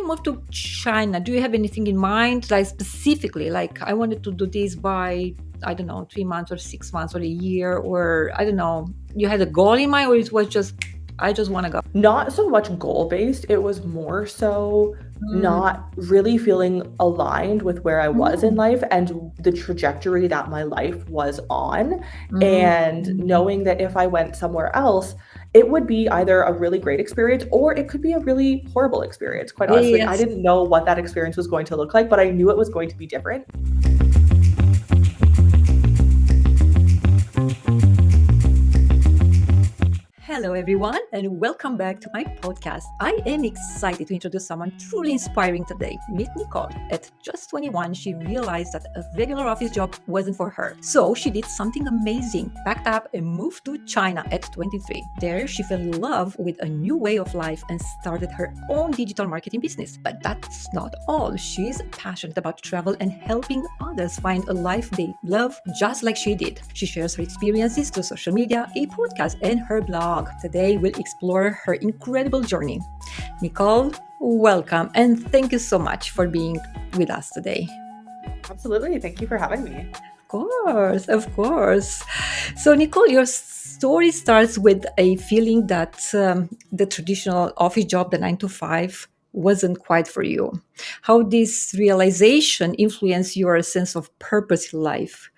you moved to China, do you have anything in mind, like specifically, like I wanted to do this by, I don't know, 3 months or 6 months or a year, or I don't know, you had a goal in mind, or it was just, I just want to go? Not so much goal-based, it was more so Mm, not really feeling aligned with where I was in mm, life and the trajectory that my life was on. mm, And knowing that if I went somewhere else, it would be either a really great experience or it could be a really horrible experience. Quite honestly, I yes. didn't know what that experience was going to look like, but I knew it was going to be different. Hello, everyone, and welcome back to my podcast. I am excited to introduce someone truly inspiring today. Meet Nicole. At just 21, she realized that a regular office job wasn't for her. So she did something amazing, packed up and moved to China at 23. There, she fell in love with a new way of life and started her own digital marketing business. But that's not all. She's passionate about travel and helping others find a life they love just like she did. She shares her experiences through social media, a podcast, and her blog. Today, we'll explore her incredible journey. Nicole, welcome, and thank you so much for being with us today. Absolutely. Thank you for having me. Of course, of course. So, Nicole, your story starts with a feeling that the traditional office job, the 9 to 5, wasn't quite for you. How this realization influenced your sense of purpose in life?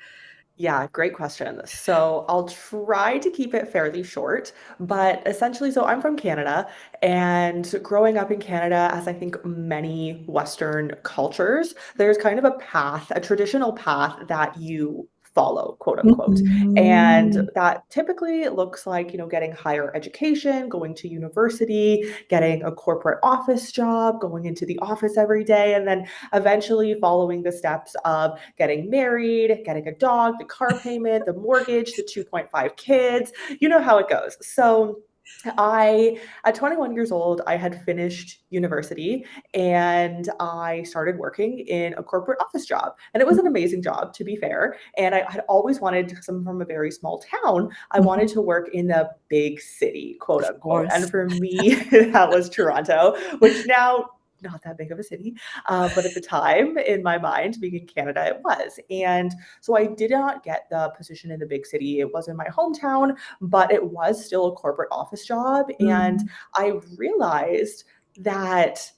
Yeah, great question. So I'll try to keep it fairly short, but essentially, so I'm from Canada, and growing up in Canada, as I think many Western cultures, there's kind of a path, a traditional path that you follow, quote unquote. And Mhm. that typically looks like, getting higher education, going to university, getting a corporate office job, going into the office every day, and then eventually following the steps of getting married, getting a dog, the car payment, the mortgage, the 2.5 kids. You know how it goes. So at 21 years old, I had finished university and I started working in a corporate office job. And it was an amazing job, to be fair. And I had always wanted, because I'm from a very small town, I wanted Mhm. to work in the big city, quote Of unquote. And course. for me, that was Toronto, which now, not that big of a city, but at the time in my mind, being in Canada, it was. And so I did not get the position in the big city. It was in my hometown, but it was still a corporate office job. And Mm. I realized that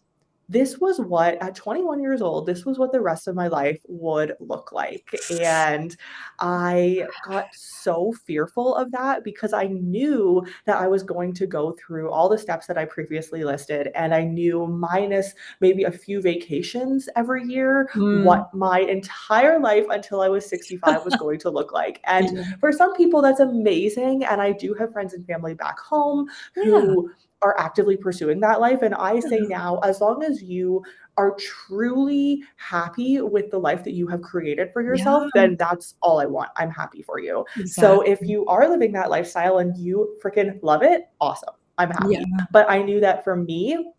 this was what, at 21 years old, this was what the rest of my life would look like. And I got so fearful of that because I knew that I was going to go through all the steps that I previously listed. And I knew, minus maybe a few vacations every year, Mm. what my entire life until I was 65 was going to look like. And Yeah. for some people, that's amazing. And I do have friends and family back home Yeah. who are actively pursuing that life. And I say now, as long as you are truly happy with the life that you have created for yourself, Yeah. then that's all I want. I'm happy for you. So if Exactly. you are living that lifestyle and you freaking love it, awesome. I'm Yeah. happy. But I knew that for me,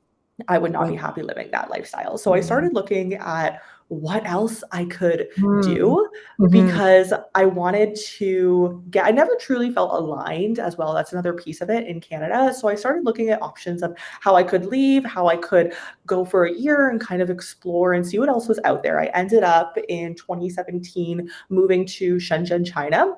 I would not Well, be happy living that lifestyle. So I yeah. started looking at what else I could Mm. do Mhm. because I wanted to get, I never truly felt aligned as well. That's another piece of it in Canada. So I started looking at options of how I could leave, how I could go for a year and kind of explore and see what else was out there. I ended up in 2017 moving to Shenzhen, China,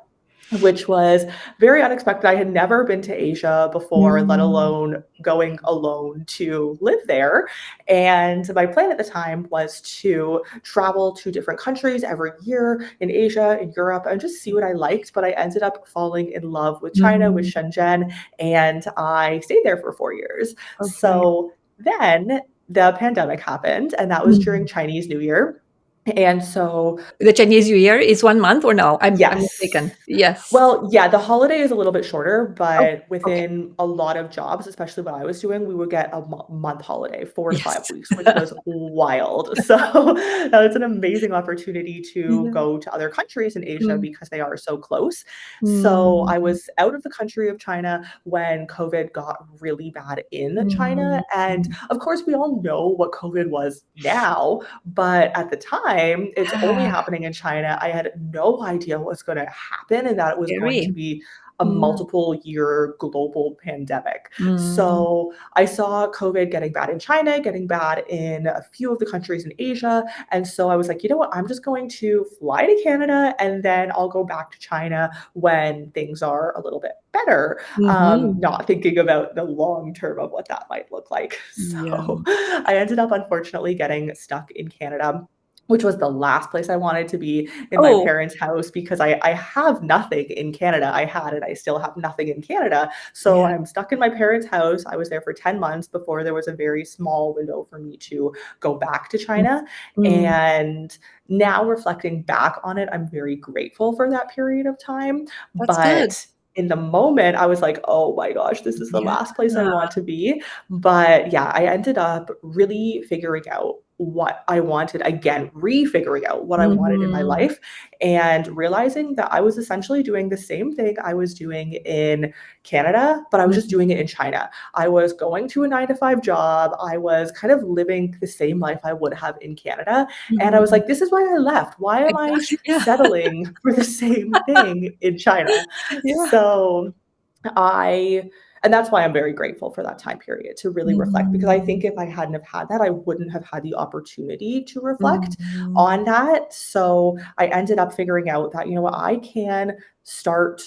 which was very unexpected. I had never been to Asia before, let Mm. alone going alone to live there. And my plan at the time was to travel to different countries every year in Asia, in Europe, and just see what I liked. But I ended up falling in love with China, with Mm. Shenzhen, and I stayed there for 4 years. Okay. So then the pandemic happened, and that was during Mm. Chinese New Year. And so, The Chinese New Year is 1 month or no? I'm yes. mistaken. Yes. Well, yeah, the holiday is a little bit shorter, Oh, but okay. within a lot of jobs, especially what I was doing, we would get a month holiday, 4 to 5 Yes. weeks, which was wild. So that was an amazing opportunity to Yeah. go to other countries in Asia Mm. because they are so close. So I Mm. was out of the country of China when COVID got really bad in China. Mm. And of course, we all know what COVID was now, but at the time, it's only Yeah. happening in China. I had no idea what was going to happen and that it was going to Scary. be a Yeah. multiple year global pandemic. Mm. So I saw COVID getting bad in China, getting bad in a few of the countries in Asia. And so I was like, you know what? I'm just going to fly to Canada and then I'll go back to China when things are a little bit better. Mhm. Not thinking about the long term of what that might look like. Yeah. So I ended up unfortunately getting stuck in Canada, which was the last place I wanted to be, in my Oh, parents' house, because I have nothing in Canada. I had and I still have nothing in Canada. So yeah. I'm stuck in my parents' house. I was there for 10 months before there was a very small window for me to go back to Mm. China. Mm. And now reflecting back on it, I'm very grateful for that period of time. That's good. But in the moment, I was like, oh my gosh, this is the Yeah. last place I want to be. But yeah, I ended up really figuring out what I wanted, again, refiguring out what I wanted in my Mhm. life and realizing that I was essentially doing the same thing I was doing in Canada, but I was just Mhm. doing it in China. I was going to a 9 to 5 job. I was kind of living the same life I would have in Canada. And I was Mhm. like, this is why I left. Why am I Exactly. Yeah. settling for the same thing in China? Yeah. So I and that's why I'm very grateful for that time period to really reflect, because I Mhm. think if I hadn't have had that, I wouldn't have had the opportunity to reflect Mhm. on that. So I ended up figuring out that, you know what, I can start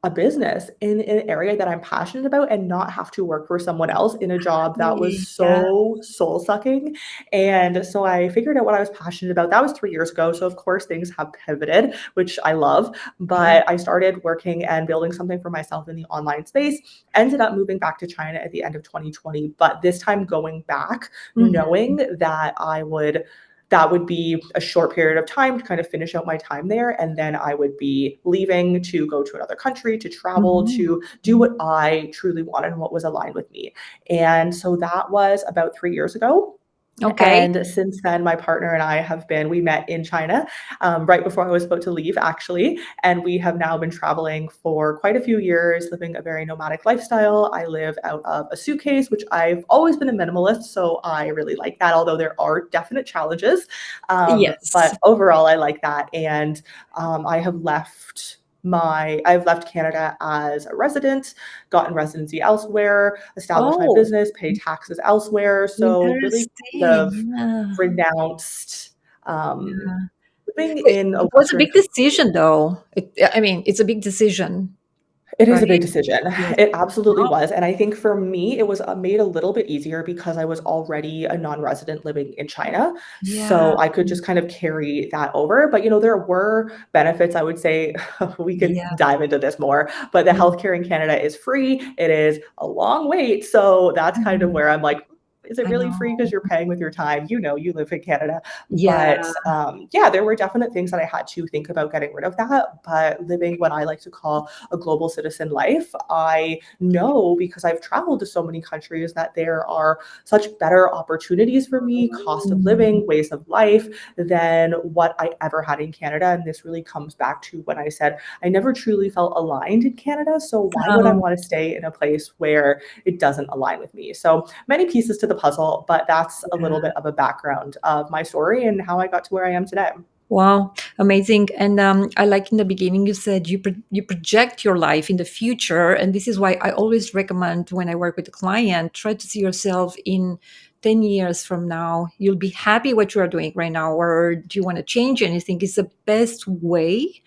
a business in an area that I'm passionate about and not have to work for someone else in a job that was Yeah. so soul sucking. And so I figured out what I was passionate about. That was 3 years ago. So of course things have pivoted, which I love. Yeah. But I started working and building something for myself in the online space, ended up moving back to China at the end of 2020, but this time going back, Mhm. knowing that would be a short period of time to kind of finish out my time there. And then I would be leaving to go to another country, to travel, Mhm. to do what I truly wanted and what was aligned with me. And so that was about 3 years ago. Okay. And since then, my partner and I we met in China right before I was about to leave, actually. And we have now been traveling for quite a few years, living a very nomadic lifestyle. I live out of a suitcase, which I've always been a minimalist. So I really like that, although there are definite challenges. Yes. But overall, I like that. And I've left Canada as a resident, gotten residency elsewhere, established my Oh, business, pay taxes elsewhere. So really kind interesting. of Yeah. renounced um, Yeah. living Wait, in a it was a Western big country. decision, though. I mean, it's a big decision, It is a big right? decision. Yes. It absolutely Wow. was, and I think for me, it was, made a little bit easier because I was already a non-resident living in China, Yeah. so I could just kind of carry that over, but, there were benefits, I would say. We could Yeah. dive into this more, but the Mm. healthcare in Canada is free. It is a long wait, so that's kind of Mhm. where I'm like, "Is it I really free? Because know. you're paying with your time." You live in Canada. Yeah. But, yeah, there were definite things that I had to think about getting rid of that, but living what I like to call a global citizen life, I know, because I've traveled to so many countries, that there are such better opportunities for me, cost of Mm. living, ways of life, than what I ever had in Canada. And this really comes back to when I said I never truly felt aligned in Canada. So why would I Um, want to stay in a place where it doesn't align with me? So many pieces to the puzzle, but that's a little yeah. bit of a background of my story and how I got to where I am today. Wow, amazing. And I like in the beginning you said you project your life in the future, and this is why I always recommend when I work with a client, try to see yourself in 10 years from now. You'll be happy what you are doing right now, or do you want to change anything? It's the best way.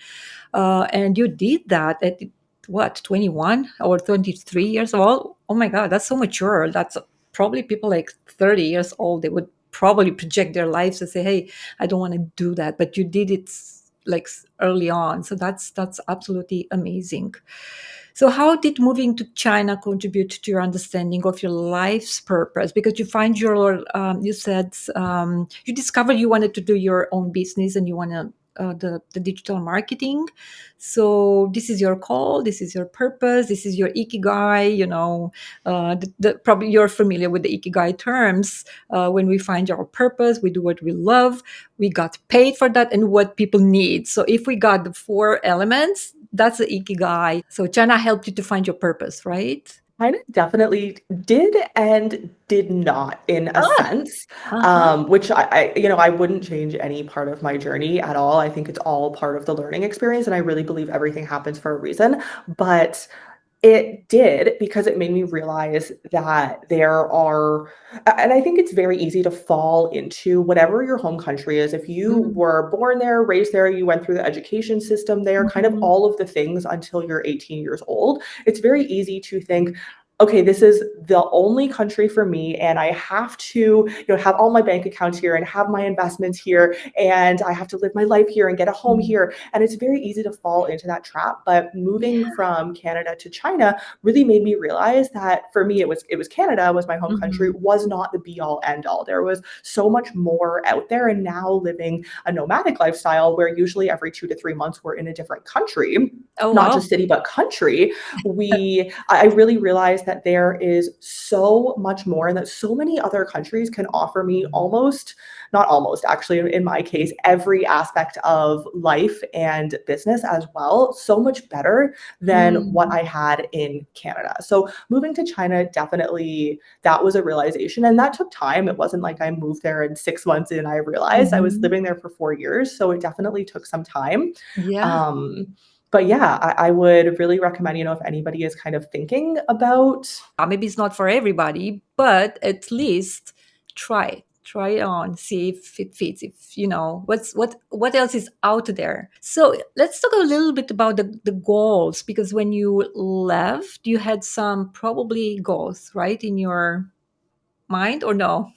And you did that at what, 21 or 23 years old? Oh my God, that's so mature. That's probably people like 30 years old. They would probably project their lives and say, "Hey, I don't want to do that," but you did it like early on. So that's absolutely amazing. So, how did moving to China contribute to your understanding of your life's purpose? Because you find you said you discovered you wanted to do your own business and you want to the digital marketing. So, this is your call, this is your purpose, this is your ikigai. Probably you're familiar with the ikigai terms. When we find our purpose, we do what we love, we got paid for that, and what people need. So, if we got the four elements, that's the ikigai. So China helped you to find your purpose, right? Kind of definitely did and did not in a Ah, sense, uh-huh. which I wouldn't change any part of my journey at all. I think it's all part of the learning experience, and I really believe everything happens for a reason. But it did because it made me realize that there are and I think it's very easy to fall into whatever your home country is. If you Mm, were born there, raised there, you went through the education system there, kind of mhm, all of the things until you're 18 years old, it's very easy to think, okay, this is the only country for me, and I have to, have all my bank accounts here and have my investments here, and I have to live my life here and get a home mm. here. And it's very easy to fall into that trap. But moving Yeah. from Canada to China really made me realize that for me, it was Canada was my home country, Mhm, was not the be all end all. There was so much more out there. And now living a nomadic lifestyle where usually every 2 to 3 months we're in a different country, oh, not wow. just city but country, I really realized that there is so much more and that so many other countries can offer me almost, not almost, actually, in my case, every aspect of life and business as well, so much better than what Mm, I had in Canada. So moving to China, definitely that was a realization. And that took time. It wasn't like I moved there and 6 months in, I realized I was mhm. living there for 4 years. So it definitely took some time. Yeah. Um, but yeah, I would really recommend, if anybody is kind of thinking about. Maybe it's not for everybody, but at least try it on, see if it fits, if what else is out there. So let's talk a little bit about the goals, because when you left you had some probably goals, right, in your mind, or no?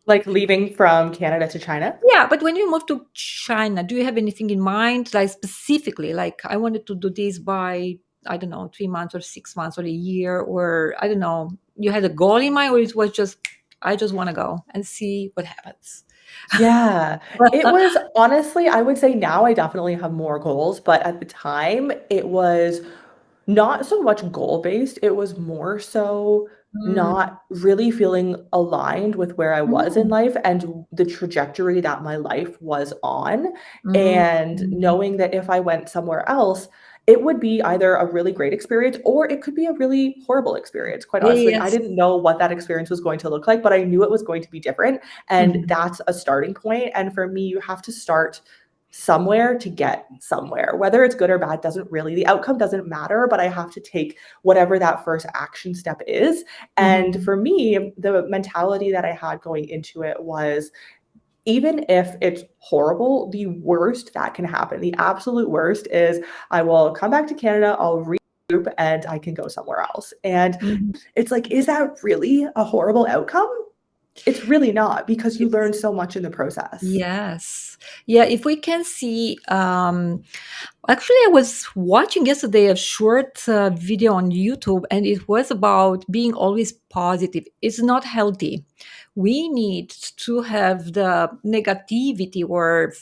Like leaving from Canada to China? Yeah, but when you move to China, do you have anything in mind, like specifically, like I wanted to do this by, I don't know, 3 months or 6 months or a year, or I don't know, you had a goal in mind, or it was just, I just want to go and see what happens? Yeah, it was honestly, I would say now I definitely have more goals, but at the time it was not so much goal-based, it was more so Mm, not really feeling aligned with where I was in mm, life and the trajectory that my life was on, mm, and mm. knowing that if I went somewhere else, it would be either a really great experience or it could be a really horrible experience, quite honestly. Like, I Yes. didn't know what that experience was going to look like, but I knew it was going to be different, and Mhm, that's a starting point. And for me, you have to start somewhere to get somewhere. Whether it's good or bad doesn't really, the outcome doesn't matter, but I have to take whatever that first action step is. And mhm, for me, the mentality that I had going into it was, even if it's horrible, the worst that can happen, the absolute worst is I will come back to Canada, I'll regroup, and I can go somewhere else. And mhm. it's like, is that really a horrible outcome? It's really not, because you learn It's so much in the process. Yes. Yeah, if we can see, actually, I was watching yesterday a short video on YouTube, and it was about being always positive. It's not healthy. We need to have the negativity, or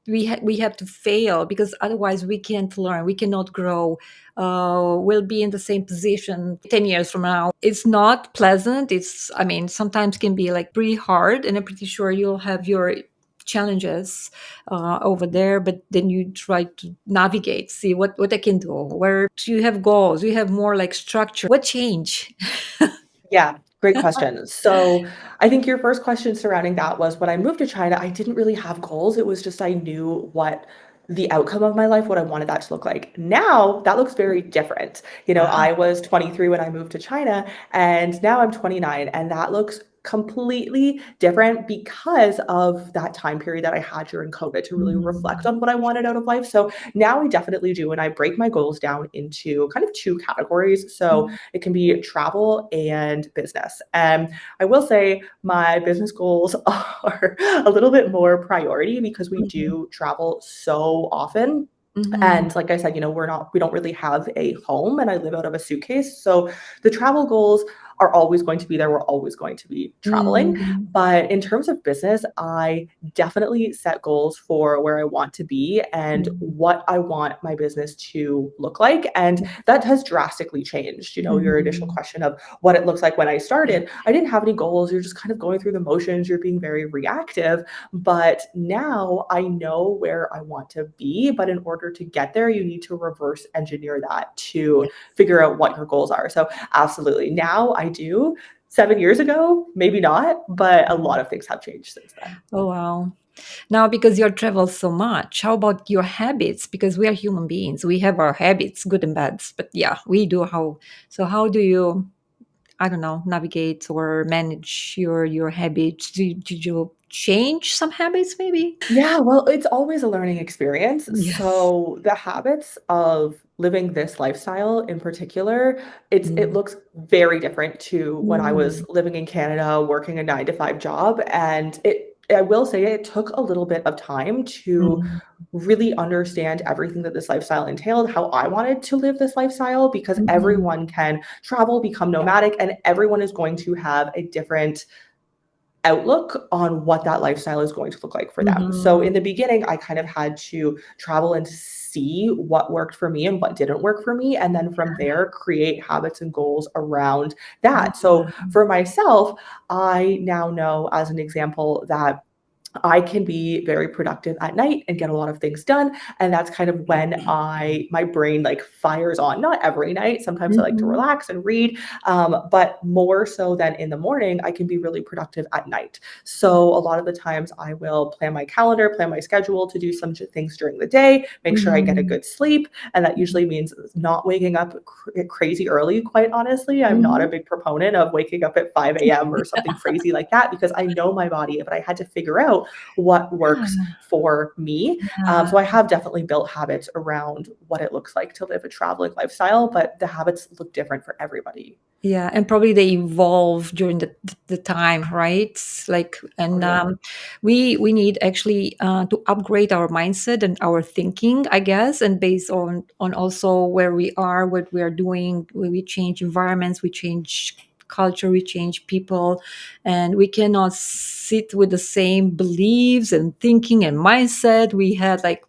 we have to fail, because otherwise we can't learn, we cannot grow. We'll be in the same position 10 years from now. It's not pleasant. I mean, sometimes can be like pretty hard, and I'm pretty sure you'll have your challenges over there, but then you try to navigate, see what I can do, where do you have goals, you have more like structure, what change? Yeah, great question. So I think your first question surrounding that was, when I moved to China, I didn't really have goals. It was just I knew what the outcome of my life, what I wanted that to look like. Now that looks very different. Ah, I was 23 when I moved to China, and now I'm 29, and that looks completely different because of that time period that I had during COVID to really reflect mhm, on what I wanted out of life. So now I definitely do, and I break my goals down into kind of two categories. So mhm, it can be travel and business. And I will say my business goals are a little bit more priority because we mhm, do travel so often. mhm, And like I said, we don't really have a home, and I live out of a suitcase. So the travel goals are always going to be there. We're always going to be traveling. Mm. But in terms of business, I definitely set goals for where I want to be and Mm. what I want my business to look like. And that has drastically changed. You know, your initial Mhm. question of what it looks like when I started, I didn't have any goals. You're just kind of going through the motions, you're being very reactive. But now I know where I want to be. But in order to get there, you need to reverse engineer that to Yes. figure out what your goals are. So, absolutely. Now I do. 7 years ago, maybe not, but a lot of things have changed since then. Oh, wow. Now, because you travel so much, how about your habits? Because we are human beings, we have our habits, good and bad. But yeah, we do. So how do you, I don't know, navigate or manage your habits? Did you change some habits, maybe? Yeah, well, it's always a learning experience. Yes. So the habits of living this lifestyle in particular, it Mm. looks very different to when I was Mm. living in Canada, working a 9 to 5 job. And I will say it took a little bit of time to Mm. really understand everything that this lifestyle entailed, how I wanted to live this lifestyle, because Mhm. everyone can travel, become nomadic, and everyone is going to have a different outlook on what that lifestyle is going to look like for them. So in Mhm. the beginning, I kind of had to travel and see what worked for me and what didn't work for me. And then from there, create habits and goals around that. So Yeah. for myself, I now know, as an example, that I can be very productive at night and get a lot of things done, and that's kind of when my brain, like, fires on. Not every night, sometimes I like to Mhm. relax and read, but more so than in the morning, I can be really productive at night. So a lot of the times I will plan my calendar, plan my schedule to do some things during the day, make sure I get a Mhm. good sleep, and that usually means not waking up crazy early, quite honestly. I'm not a Mhm. big proponent of waking up at 5 a.m. or something crazy like that, because I know my body, but I had to figure out what works Yeah. for me. Yeah. So I have definitely built habits around what it looks like to live a traveling lifestyle, but the habits look different for everybody. Yeah, and probably they evolve during the time, right? Like, and Totally. we need actually to upgrade our mindset and our thinking, I guess, and based on also where we are, what we are doing, when we change environments, we change culture, we change people, and we cannot sit with the same beliefs and thinking and mindset we had like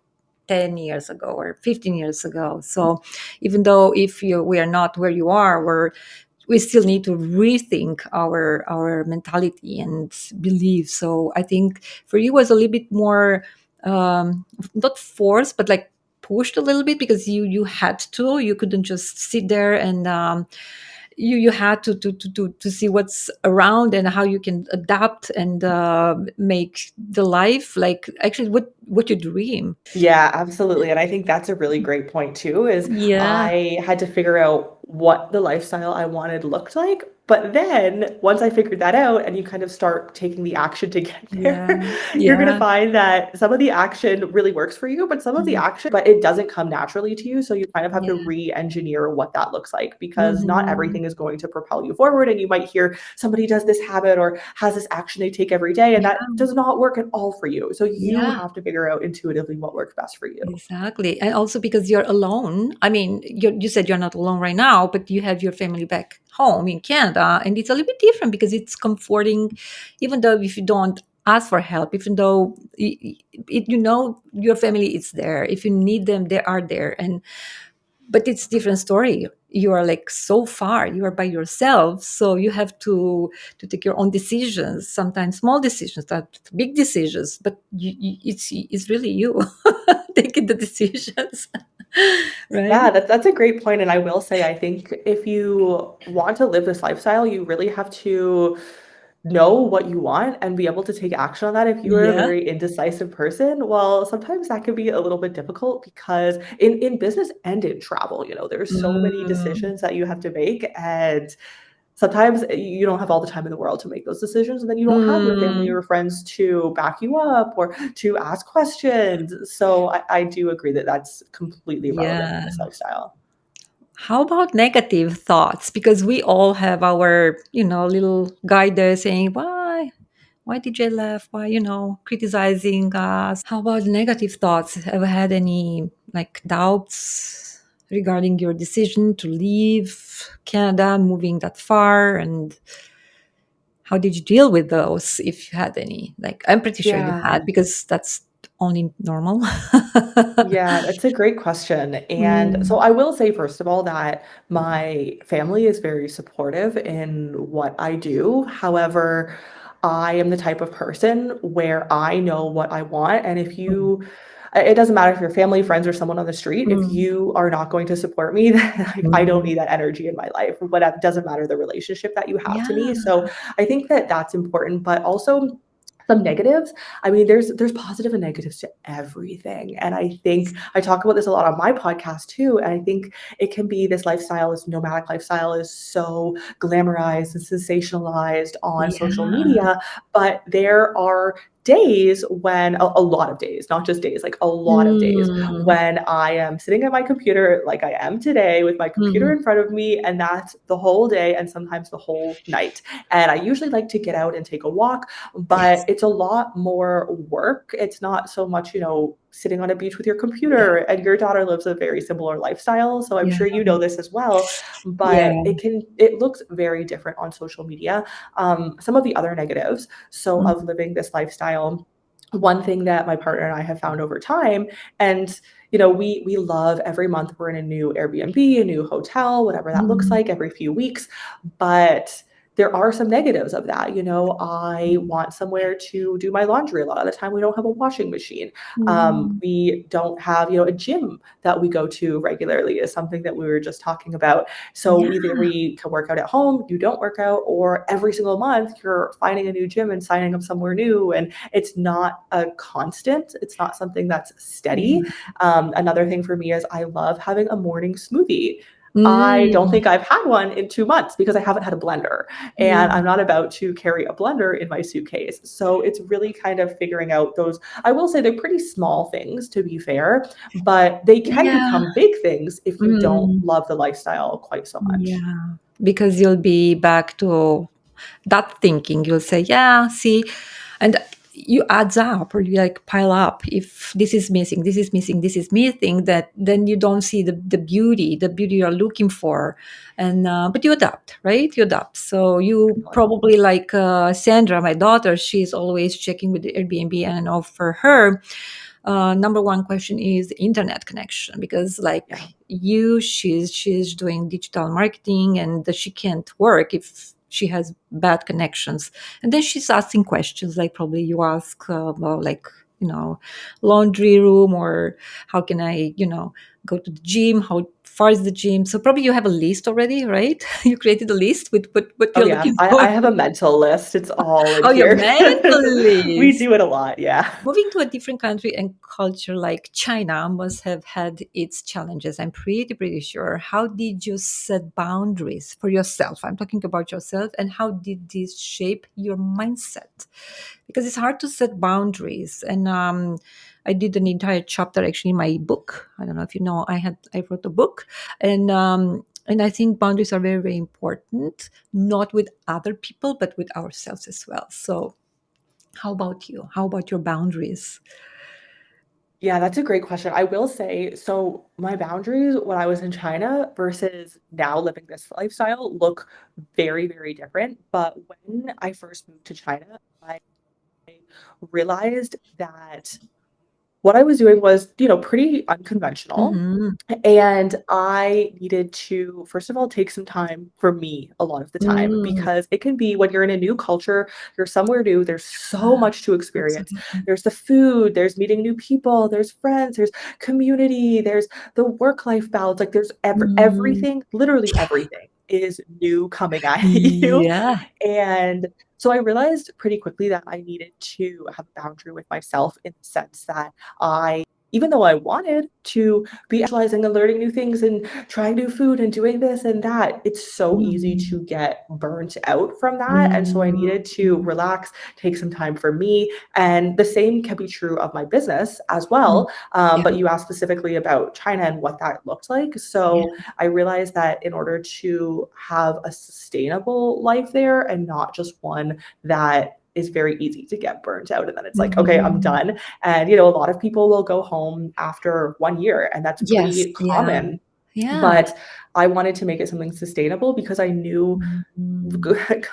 10 years ago or 15 years ago. So even though if we are not where you are, we still need to rethink our mentality and beliefs. So I think for you was a little bit more not forced, but like pushed a little bit because you had to. You couldn't just sit there and you had to see what's around and how you can adapt and make the life like actually what you dream. Yeah, absolutely. And I think that's a really great point too, is Yeah, I had to figure out what the lifestyle I wanted looked like. But then once I figured that out and you kind of start taking the action to get there, yeah, you're going to yeah. find that some of the action really works for you, but some of the Mhm. action, but it doesn't come naturally to you. So you kind of have to Yeah. re-engineer what that looks like, because not Mhm. everything is going to propel you forward. And you might hear somebody does this habit or has this action they take every day, and Yeah, that does not work at all for you. So you yeah. have to figure out intuitively what works best for you. Exactly. And also because you're alone. I mean, you said you're not alone right now, but you have your family back home in Canada. And it's a little bit different because it's comforting, even though if you don't ask for help, even though you know your family is there. If you need them, they are there. And but it's different story. You are like so far, you are by yourself, so you have to take your own decisions, sometimes small decisions, that big decisions, but it's really you taking the decisions. Right. Yeah, that's a great point, and I will say, I think if you want to live this lifestyle, you really have to know what you want and be able to take action on that. If you are a Yeah. very indecisive person, well, sometimes that can be a little bit difficult, because in business and in travel, there's so many Mm, decisions that you have to make, and sometimes you don't have all the time in the world to make those decisions, and then you don't have your family mm, or friends to back you up or to ask questions. So I do agree that that's completely relevant in yeah. this lifestyle. How about negative thoughts? Because we all have our, little guy there saying, why did you laugh? Why, criticizing us? How about negative thoughts? Ever had any like doubts? regarding your decision to leave Canada, moving that far, and how did you deal with those, if you had any? Like, I'm pretty sure you Yeah. had, because that's only normal. Yeah, that's a great question. And so Mm, I will say, first of all, that my family is very supportive in what I do. However, I am the type of person where I know what I want. And if mm, you, it doesn't matter if you're family, friends, or someone on the street, if mm, you are not going to support me, then like, I don't mm. need that energy in my life. But it doesn't matter the relationship that you have to Yeah. me. So I think that that's important, but also some negatives. I mean, there's positive and negatives to everything. And I think I talk about this a lot on my podcast too. And I think it can be this lifestyle, this nomadic lifestyle is so glamorized and sensationalized on social Yeah. media. But there are days when a lot of days, not just days, like a lot of days Mm, when I am sitting at my computer like I am today with my computer mhm. in front of me, and that's the whole day and sometimes the whole night. And I usually like to get out and take a walk, but Yes. it's a lot more work. It's not so much, sitting on a beach with your Yeah. computer. And your daughter lives a very similar lifestyle. So I'm Yeah. sure you know this as well. But Yeah. it looks very different on social media. Some of the other negatives, so Mm, of living this lifestyle, one thing that my partner and I have found over time, and we love every month we're in a new Airbnb, a new hotel, whatever that looks mm, like every few weeks. But there are some negatives of that. I want somewhere to do my laundry. A lot of the time, we don't have a washing machine. mm. We don't have, a gym that we go to regularly, is something that we were just talking about. So Yeah. either we can work out at home, you don't work out, or every single month you're finding a new gym and signing up somewhere new. And it's not a constant, it's not something that's steady. Yeah. Another thing for me is I love having a morning smoothie. I don't Mm, think I've had one in 2 months because I haven't had a blender, and I'm mm. not about to carry a blender in my suitcase. So it's really kind of figuring out those. I will say they're pretty small things, to be fair, but they can Yeah. become big things if you don't Mm, love the lifestyle quite so much. yeah. Because you'll be back to that thinking. You'll say, yeah, see, and you adds up, or you like pile up. If this is missing, this is missing, this is missing, that then you don't see the beauty you're looking for. And but you adapt, right? You adapt. So you probably, like Sandra, my daughter, she's always checking with the Airbnb, and I know for her, number one question is the internet connection, because like Yeah. she's doing digital marketing, and that she can't work if she has bad connections. And then she's asking questions like probably you ask about, like, you know laundry room, or how can I, go to the gym, how far is the gym. So probably you have a list already, right? You created a list with what Oh you're yeah. looking I for. have a mental list. It's all in Oh, your here mental because we list. do it a lot. Yeah. Moving to a different country and culture like China must have had its challenges. I'm pretty sure. How did you set boundaries for yourself? I'm talking about yourself, and how did this shape your mindset? Because it's hard to set boundaries. And I did an entire chapter actually in my book. I don't know if you know. I wrote a book, and I think boundaries are very important, not with other people, but with ourselves as well. So how about you? How about your boundaries? Yeah, that's a great question. I will say, so my boundaries when I was in China versus now living this lifestyle look very, very different. But when I first moved to China, I realized that what I was doing was, pretty unconventional. Mhm. And I needed to, first of all, take some time for me a lot of the time, Mm. because it can be when you're in a new culture, you're somewhere new, there's so much to experience. Absolutely. There's the food, there's meeting new people, there's friends, there's community, there's the work-life balance. Like there's Mm. everything, literally everything is new coming at you. Yeah. And so I realized pretty quickly that I needed to have a boundary with myself, in the sense that even though I wanted to be socializing and learning new things and trying new food and doing this and that, it's so easy Mm. to get burnt out from that. And so I Mm. needed to relax, take some time for me. And the same can be true of my business as Mm. well. Yeah. But you asked specifically about China and what that looked like. So Yeah. I realized that in order to have a sustainable life there, and not just one that is very easy to get burnt out, and then it's like, okay, I'm Mhm. done. And a lot of people will go home after 1 year, and that's Yes. pretty Yeah. common. Yeah. But I wanted to make it something sustainable because I knew Mhm.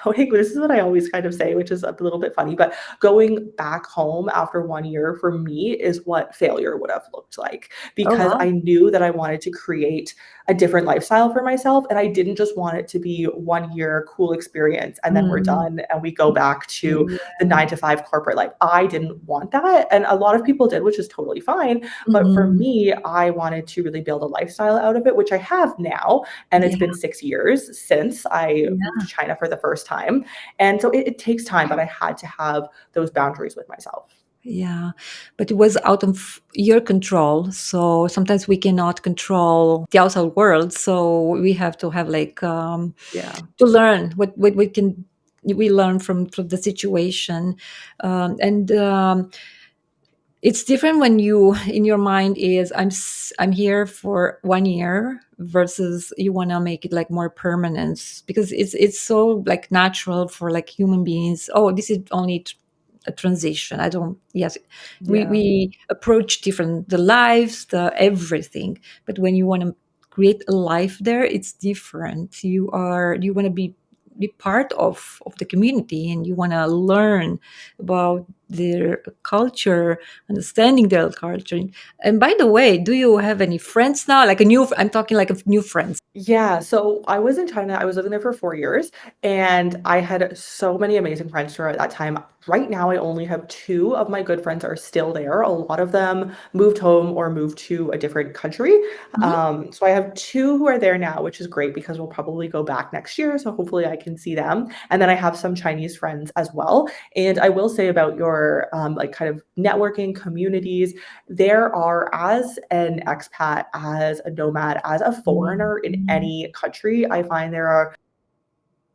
going this is what I always kind of say, which is a little bit funny, but going back home after 1 year for me is what failure would have looked like, Oh, because wow. I knew that I wanted to create a different lifestyle for myself, and I didn't just want it to be 1 year cool experience and then we're Mhm. done and we go back to Yeah. the 9 to 5 corporate life. I didn't want that, and a lot of people did, which is totally fine, but for Mhm. me, I wanted to really build a lifestyle out of it, which I have now, and it's Yeah. been 6 years since I moved to Yeah. China for the first time, and so it takes time, but I had to have those boundaries with myself. Yeah, but it was out of your control. So sometimes we cannot control the outside world. So we have to have like Yeah. to learn what we can we learn from the situation, and it's different when you in your mind is I'm here for 1 year versus you want to make it like more permanent because it's so like natural for like human beings. Oh, this is only a transition. I don't. Yes, Yeah. we approach different the lives, the everything. But when you want to create a life there, it's different. You want to be part of the community and you want to learn about their culture, understanding their culture. And by the way, do you have any friends now? Like a new, I'm talking like a new friends. Yeah, so I was in China. I was living there for 4 years, and I had so many amazing friends throughout that time. Right now, I only have 2 of my good friends are still there. A lot of them moved home or moved to a different country. Mhm. So I have 2 who are there now, which is great because we'll probably go back next year. So hopefully I can see them. And then I have some Chinese friends as well. And I will say about your like kind of networking communities, there are, as an expat, as a nomad, as a foreigner in Mhm. any country, I find there are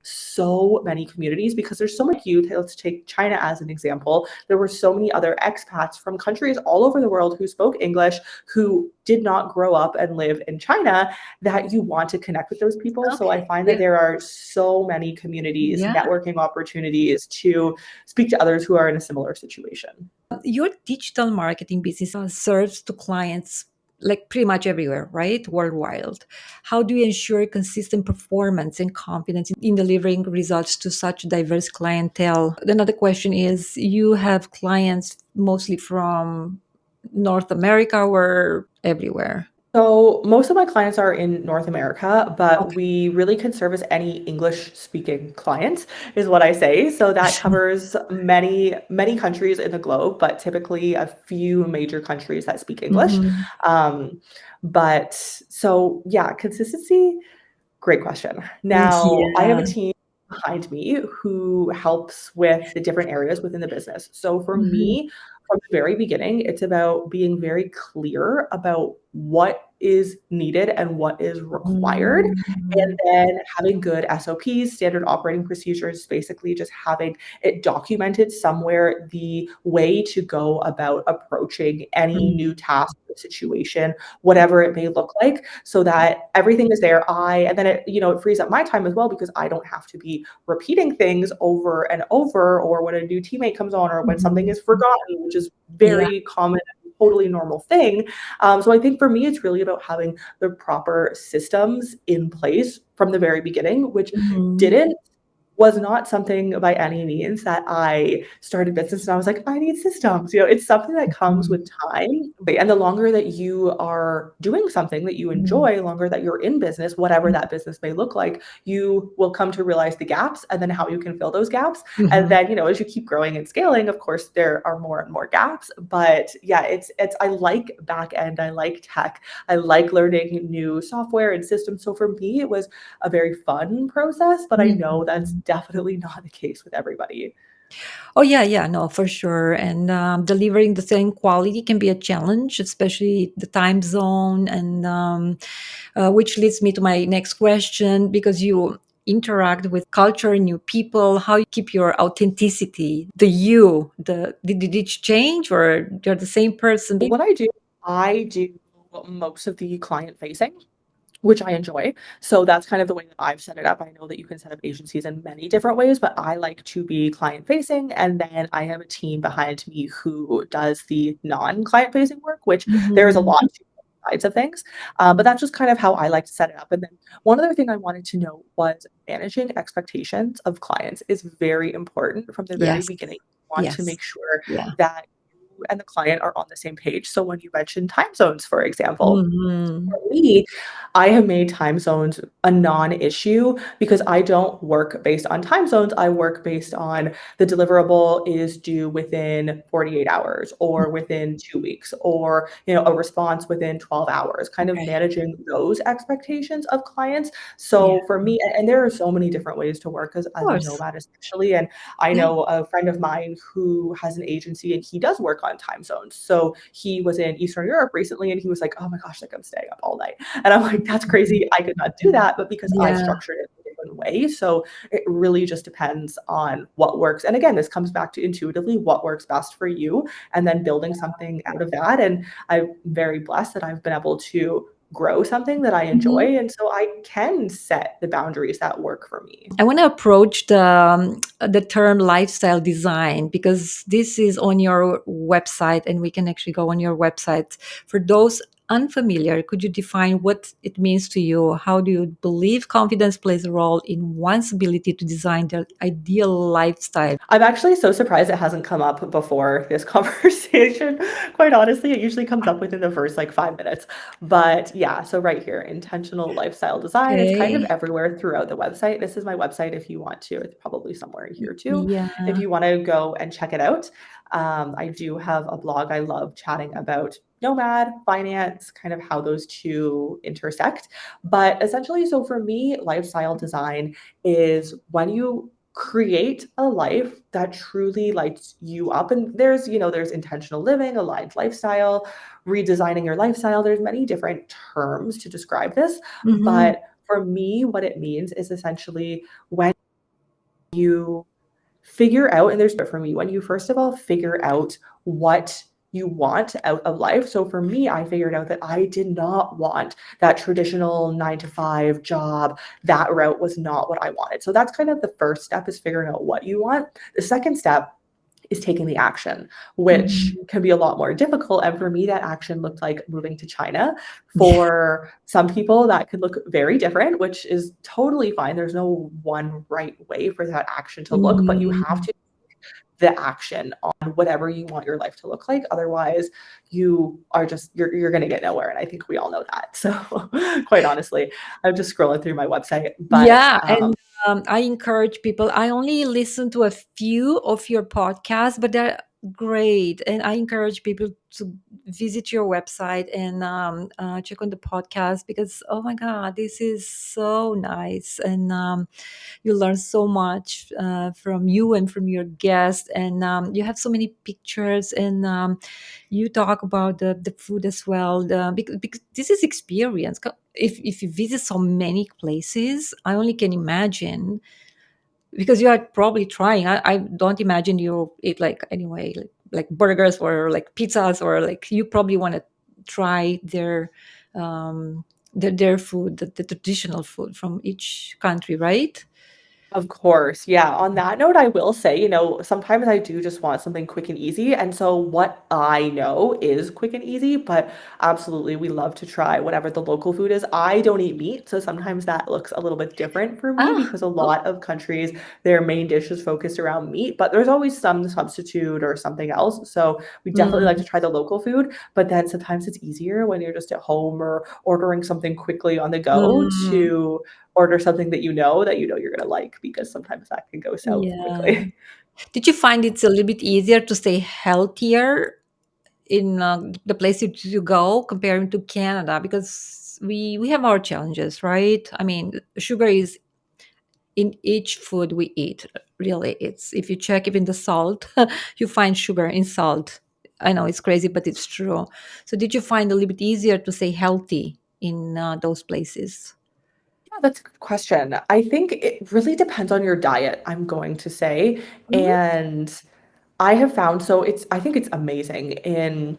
so many communities because there's so much youth. Let's take China as an example. There were so many other expats from countries all over the world who spoke English, who did not grow up and live in China, that you want to connect with those people. So I Okay. find that Yeah. there are so many communities, Yeah. networking opportunities to speak to others who are in a similar situation. Your digital marketing business serves to clients like pretty much everywhere, right? Worldwide. How do you ensure consistent performance and confidence in delivering results to such diverse clientele? Another question is you have clients mostly from North America or everywhere? So most of my clients are in North America, but Okay. we really can service any English speaking client, is what I say. So that covers many, many countries in the globe, but typically a few major countries that speak English. Mhm. Um, but so yeah, consistency. Great question. Now, I have a Yeah. team behind me who helps with the different areas within the business. So for Mhm. me, from the very beginning, it's about being very clear about what is needed and what is required, and Mhm. then having good SOPs, standard operating procedures, basically just having it documented somewhere, the way to go about approaching any Mhm. new task or situation, whatever it may look like, so that everything is there. And then it frees up my time as well because I don't have to be repeating things over and over, or when a new teammate comes on, or when something Mhm. is forgotten, which is Yeah. very common and totally normal thing. So I think for me, it's really about having the proper systems in place from the very beginning, which Mhm. didn't was not something by any means that I started business and I was like, I need systems. It's something that comes Mhm. with time. And the longer that you are doing something that you Mhm. enjoy, longer that you're in business, whatever that business may look like, you will come to realize the gaps and then how you can fill those gaps. And Mhm. then, as you keep growing and scaling, of course, there are more and more gaps. But yeah, it's I like back end, I like tech, I like learning new software and systems. So for me, it was a very fun process, but I know that's Mhm. definitely not the case with everybody. Oh yeah, yeah, no, for sure. And delivering the same quality can be a challenge, especially the time zone. And which leads me to my next question, because you interact with culture, new people. How you keep your authenticity, the you, did it change or you're the same person? What I do most of the client facing, which I enjoy. So that's kind of the way that I've set it up. I know that you can set up agencies in many different ways, but I like to be client facing. And then I have a team behind me who does the non client facing work, which there is a Mhm. lot to. sides of things. But that's just kind of how I like to set it up. And then one other thing I wanted to know was managing expectations of clients is very important from the very Yes. beginning. You want to Yes. make sure Yeah. that you and the client are on the same page. So when you mentioned time zones, for example, Hmm. for me, I have made time zones a non-issue because I don't work based on time zones. I work based on the deliverable is due within 48 hours or within 2 weeks or, a response within 12 hours, kind of Okay. managing those expectations of clients. Yeah. So for me, and there are so many different ways to work Of as a course. nomad especially, and I Yeah. know a friend of mine who has an agency and he does work on time zones. So he was in Eastern Europe recently and he was like, "Oh my gosh, like I'm staying up all night." And I'm like, "That's crazy. I could not do that," but because I Yeah. structured it a different way. So it really just depends on what works. And again, this comes back to intuitively what works best for you and then building something out of that. And I'm very blessed that I've been able to grow something that I Mhm. enjoy. And so I can set the boundaries that work for me. I want to approach the term lifestyle design because this is on your website, and we can actually go on your website. For those unfamiliar, could you define what it means to you? How do you believe confidence plays a role in one's ability to design their ideal lifestyle? I'm actually so surprised it hasn't come up before this conversation. Quite honestly, it usually comes up within the first like 5 minutes. But yeah, so right here, intentional lifestyle design. It's kind of Okay. everywhere throughout the website. This is my website if you want to. It's probably somewhere in here too. If Yeah. you want to go and check it out. I do have a blog. I love chatting about nomad, finance, kind of how those two intersect. But essentially, so for me, lifestyle design is when you create a life that truly lights you up. And there's intentional living, aligned lifestyle, redesigning your lifestyle. There's many different terms to describe this, Hmm. but for me what it means is essentially when you figure out, and there's for me, when you first of all figure out what you want out of life. So for me, I figured out that I did not want that traditional 9 to 5 job. That route was not what I wanted. So that's kind of the first step, is figuring out what you want. The second step is taking the action, which Hmm. can be a lot more difficult. And for me, that action looked like moving to China. For some people, that could look very different, which is totally fine. There's no one right way for that action to look, but you have Mm, to the action on whatever you want your life to look like. Otherwise, you're going to get nowhere. And I think we all know that. So, quite honestly, I'm just scrolling through my website, but yeah, and I encourage people. I only listen to a few of your podcasts, but they're great, and I encourage people to visit your website and check on the podcast because oh my god, this is so nice, and you learn so much from you and from your guests, and you have so many pictures, and you talk about the food as well, because this is experience. If you visit so many places, I only can imagine, because you are probably trying. I don't imagine you eat like anyway like burgers or like pizzas, or like you probably want to try um their food, the traditional food from each country, right? of course. Yeah. On that note, I will say, sometimes I do just want something quick and easy. And so what I know is quick and easy, but absolutely we love to try whatever the local food is. I don't eat meat, so sometimes that looks a little bit different for me Ah, because a oh, lot of countries, their main dish is focused around meat, but there's always some substitute or something else. So we definitely like to mm, try the local food, but then sometimes it's easier when you're just at home or ordering something quickly on the go mm, to order something that you know you're gonna like, because sometimes that can go south yeah. quickly. Did you find it's a little bit easier to stay healthier in the place you go comparing to Canada? Because we have our challenges, right? I mean, sugar is in each food we eat. Really, it's if you check even the salt, you find sugar in salt. I know it's crazy, but it's true. So, did you find a little bit easier to stay healthy in those places? Yeah, that's a good question. I think it really depends on your diet, I'm going to say, Mhm. and I have found, so I think it's amazing in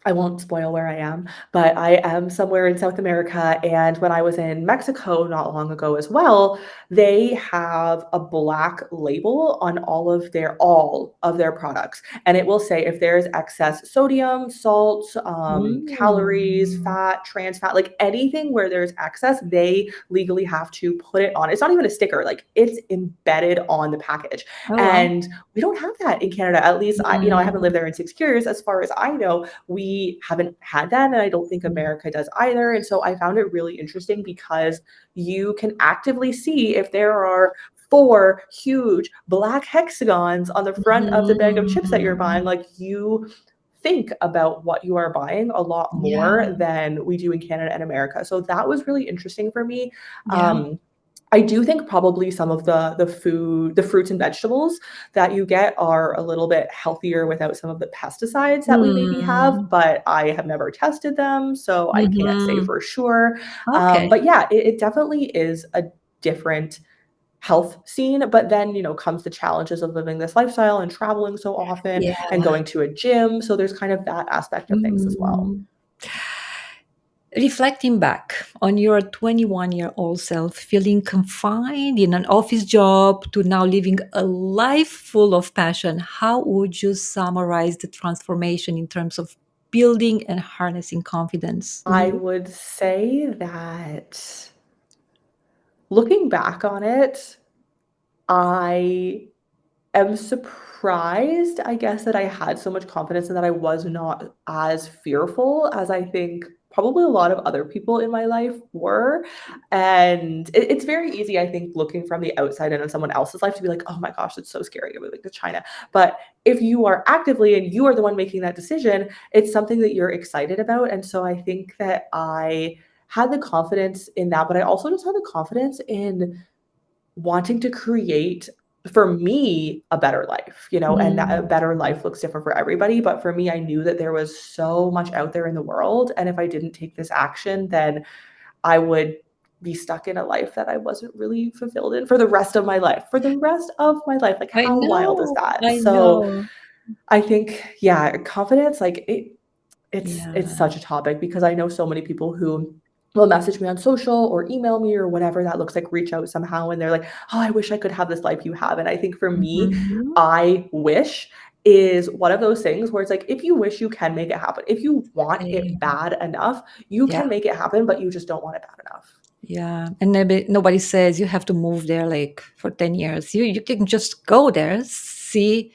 I won't spoil where I am, but I am somewhere in South America. And when I was in Mexico not long ago as well, they have a black label on all of their products. And it will say if there's excess sodium, salt, calories, Mm. fat, trans fat, like anything where there's excess, they legally have to put it on. It's not even a sticker, like it's embedded on the package. Oh, wow. And we don't have that in Canada. At least I haven't lived Mm. there in 6 years. As far as I know, we haven't had that, and I don't think Mm. America does either. And so I found it really interesting because you can actively see if there are four huge black hexagons on the front of the bag of chips that you're buying. Mhm. Like, you think about what you are buying a lot Yeah, more than we do in Canada and America. So that was really interesting for me. yeah. Um, I do think probably some of the fruits and vegetables that you get are a little bit healthier without some of the pesticides that we maybe have, Mm. but I have never tested them, so I can't say Mhm. for sure. Okay. But yeah, it definitely is a different health scene. But then, comes the challenges of living this lifestyle and traveling so often Yeah. and going to a gym. So there's kind of that aspect of things as well. Mhm. Reflecting back on your 21-year-old self, feeling confined in an office job to now living a life full of passion, how would you summarize the transformation in terms of building and harnessing confidence? I would say that looking back on it, I am surprised, I guess, that I had so much confidence and that I was not as fearful as I think probably a lot of other people in my life were. And it's very easy, I think, looking from the outside and in someone else's life to be like, oh my gosh, it's so scary to moving to China. But if you are actively and you are the one making that decision, it's something that you're excited about. And so I think that I had the confidence in that, but I also just had the confidence in wanting to create, for me, a better life, and that a Mm. better life looks different for everybody. But for me, I knew that there was so much out there in the world. And if I didn't take this action, then I would be stuck in a life that I wasn't really fulfilled in for the rest of my life. For the rest of my life. Like, I how wild is know, that? I So know. I think, yeah, confidence, like it's Yeah. such a topic because I know so many people who will message me on social or email me or whatever that looks like, reach out somehow, and they're like, "Oh, I wish I could have this life you have." And I think for me, Mhm. I wish is one of those things where it's like, if you wish, you can make it happen. If you want it Same. bad enough, you Yeah. can make it happen, but you just don't want it bad enough. Yeah, and nobody says you have to move there like for 10 years. You can just go there, see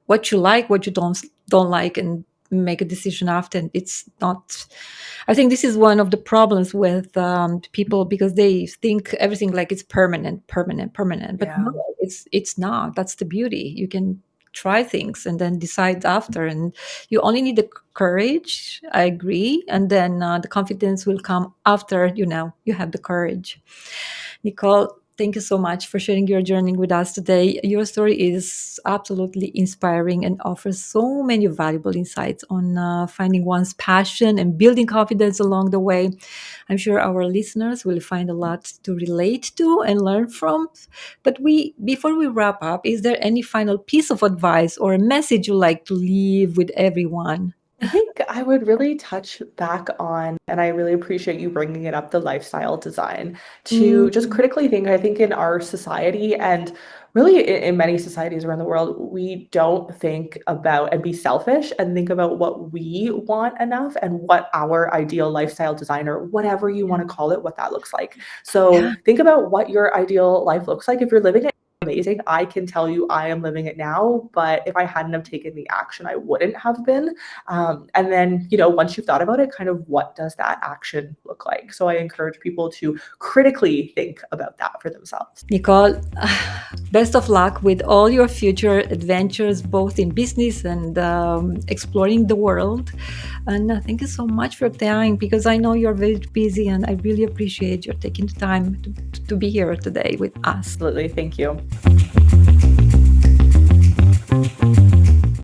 what you like, what you don't like, and make a decision after. And it's not. I think this is one of the problems with people because they think everything like it's permanent, permanent, permanent. But no, Yeah. it's not. That's the beauty. You can try things and then decide after, and you only need the courage. I agree, and then the confidence will come after. You have the courage. Nicole, thank you so much for sharing your journey with us today. Your story is absolutely inspiring and offers so many valuable insights on finding one's passion and building confidence along the way. I'm sure our listeners will find a lot to relate to and learn from. But before we wrap up, is there any final piece of advice or a message you'd like to leave with everyone? I think I would really touch back on, and I really appreciate you bringing it up, the lifestyle design, to just Mm, critically think. I think in our society, and really in many societies around the world, we don't think about and be selfish and think about what we want enough and what our ideal lifestyle design, or whatever you want to call it, what that looks like. So yeah. think about what your ideal life looks like. If you're living it, amazing. I can tell you I am living it now, but if I hadn't have taken the action, I wouldn't have been. And then, once you've thought about it, kind of what does that action look like? So I encourage people to critically think about that for themselves. Nicole, best of luck with all your future adventures, both in business and exploring the world. And thank you so much for your time because I know you're very busy and I really appreciate your taking the time to be here today with us. Absolutely. Thank you.